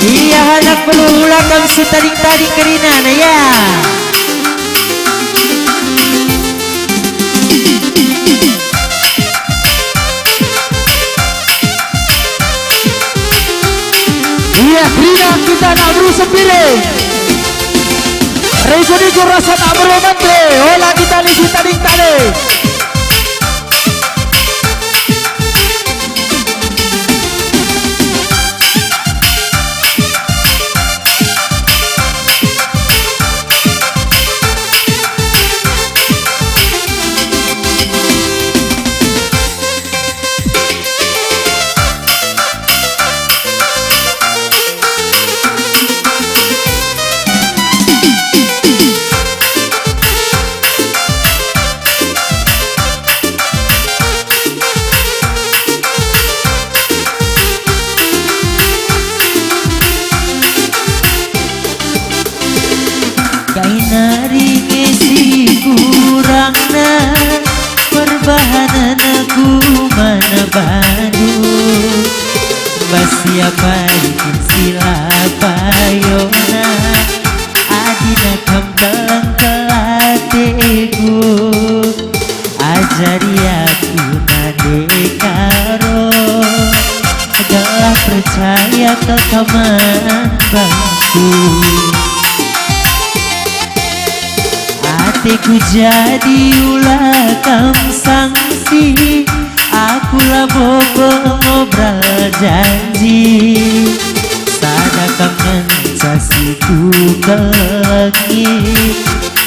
Iya anak pelula kami setarik-tarik kerinana ya. Iya Krina kita nak berusaha pilih. Resoni rasa tak beromante. Olah kita ni setarik-tarik. Nari ngisi kurangna perbahanan aku mana baru siapa bikin sila payona adina kam telang kelatiku ajari aku nade karo adalah percaya ke kaman bangku. Hatiku jadi ulah kam sangsi, aku lah bobo ngobrol janji. Sadakam ngencasiku kelengi,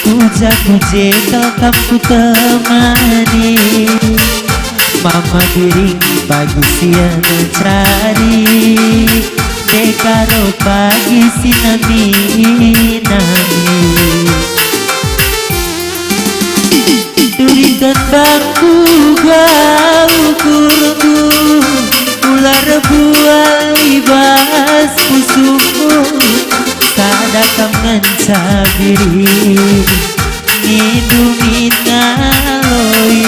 puja-puji kam ku temani. Mama biring pagi siang cari, dekaro pagi sinami nami. Durikan bangku gau kurdu ular buah libas musuhmu kadakam mencabiri ngidumin ngaloi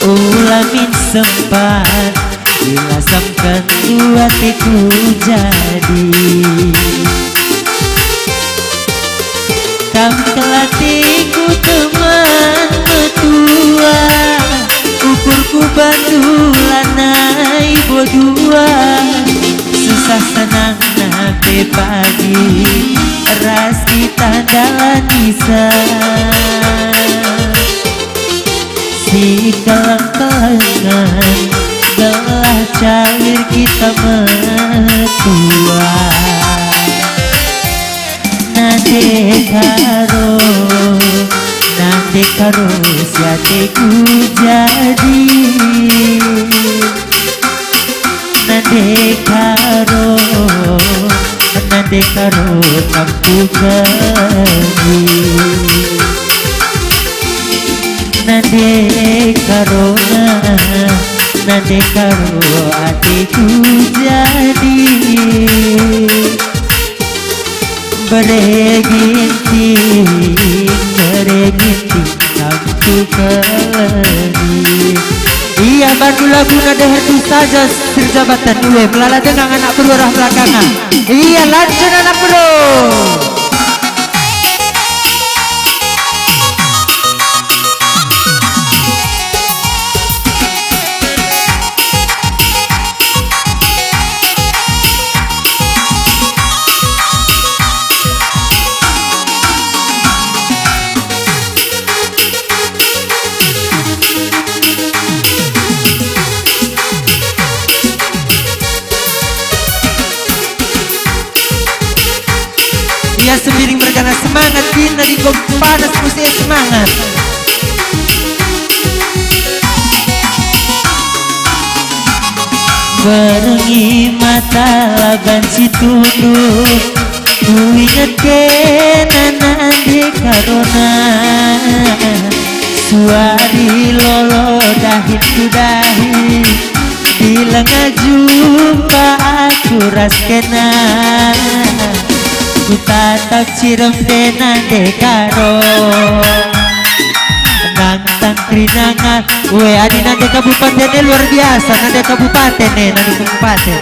ulamin sempat bila samkan dua teku jadi kam kelatiku teman metua ukurku bandulanai bodua susah senang nabe pagi ras kita dalam bisa si kelang-kelangan gelah cair kita metua Nande karo siateku jadi Nande karo aku kami Nande karo hatiku jadi bereginting aku kali. Iya bantu lagu nada herdu saja serjabatan dua melala dengan anak berurah belakangan. Iya lanjut anak bro. Ya sembiring bergana semangat bina di panas musik semangat. Berengi mata laban si tunduk ku inget kenana di karona suari lolo dahin kudahi bila ngajumpa aku raskena ku tatap cirem dena dekaro nang tang rinangan. We adi nade kabupaten luar biasa, nade kabupaten nade kabupaten.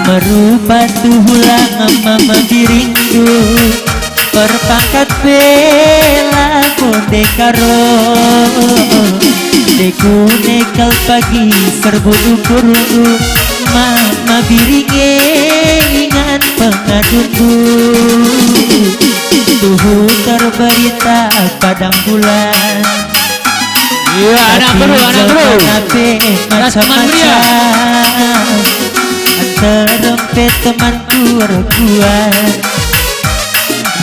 Merubah tulang mama biringku perpangkat bela konde karo deku nekal pagi serbu ukurku mama biringe ingat pengadunku tuhu terberita padang bulan. Iya, anak bro. Macam-macam terempet temanku rebuan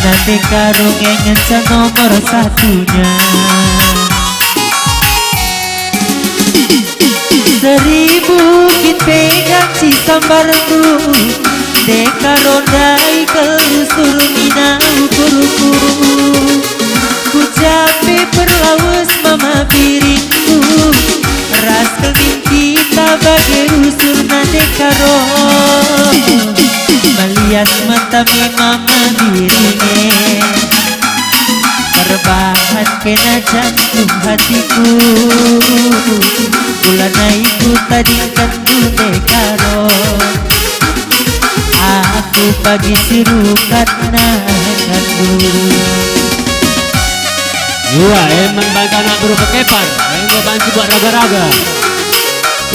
nanti karung ingin nomor satunya 1000 kit pegang si sambarku dekarondai kelusur mina ukurku ku capek berlawas mama piringku ras kening kita bagai rusur nade karo melihat mata mama dirinya terbahan kena jantung hatiku bulan naiku tadi kendu dekaro aku pagi sirukat nakandu. Iya, emang bantu anak bro kekepar. Emang bantu buat raga-raga.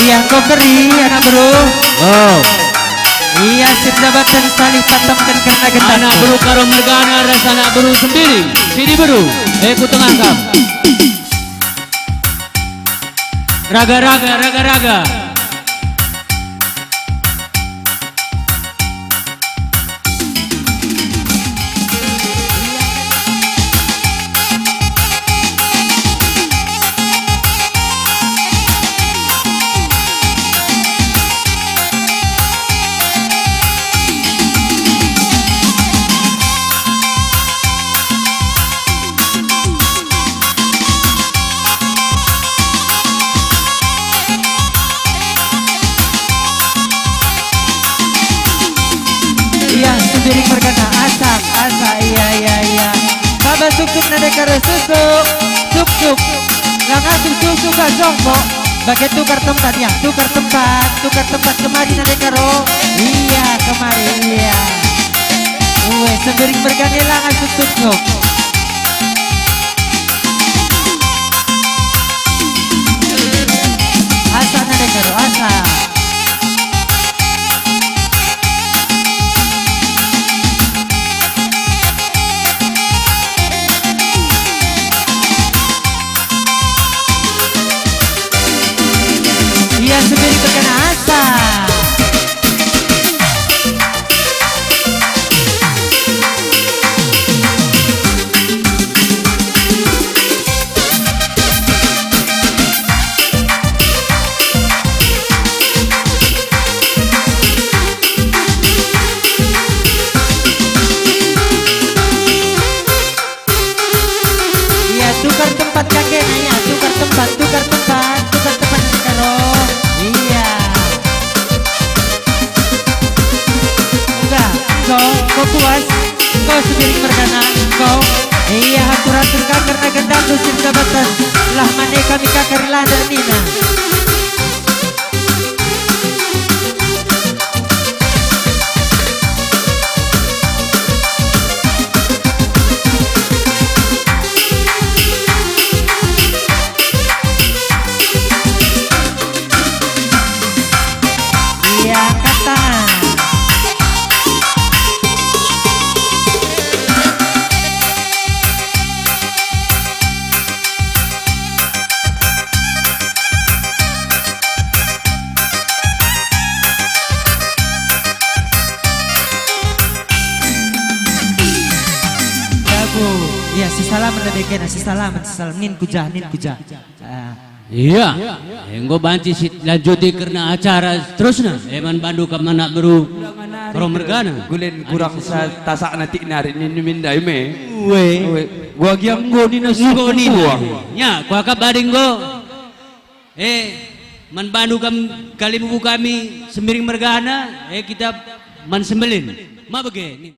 Iya, kau keri anak bro. Oh, Iya, sip jabatan salih patamkan karena getar. anak bro karo mergana rasa anak bro sendiri. Sini bro, ku tengah kam. Raga-raga. Iya, sendiri mergana asa iya. Baba suk nade kare suk. Langa susu ka jongko. Bagai tukar tempat ya, tukar tempat kemari nade karo. Iya, kemari iya. Sendiri mergana langa suk. Asa nade karo asa. Iya, sendiri berkena asa. Iya, tukar tempat kakek ya, tukar tempat karo. Iya. Enggak, kau puas, kau sendiri mergana, kau. Iya, hatur karena gendang dusir jabatan. Lah mana kami kakarilah dan nina. Iya, kata. Iya, sisalaman lebih kena, sisalaman nin kuja. Iya, engko banci lanjuti karena acara terusna. Eman bandu ka mana bro. Karo mergana. Gulen kurang sa tasak nanti narik ni mindai me. We, Gua giam go ni nasi Suko ni nya, kuah ka bading go. Man bandu kam kali bubu kami semiring mergana, kita man sembelin. Mabage.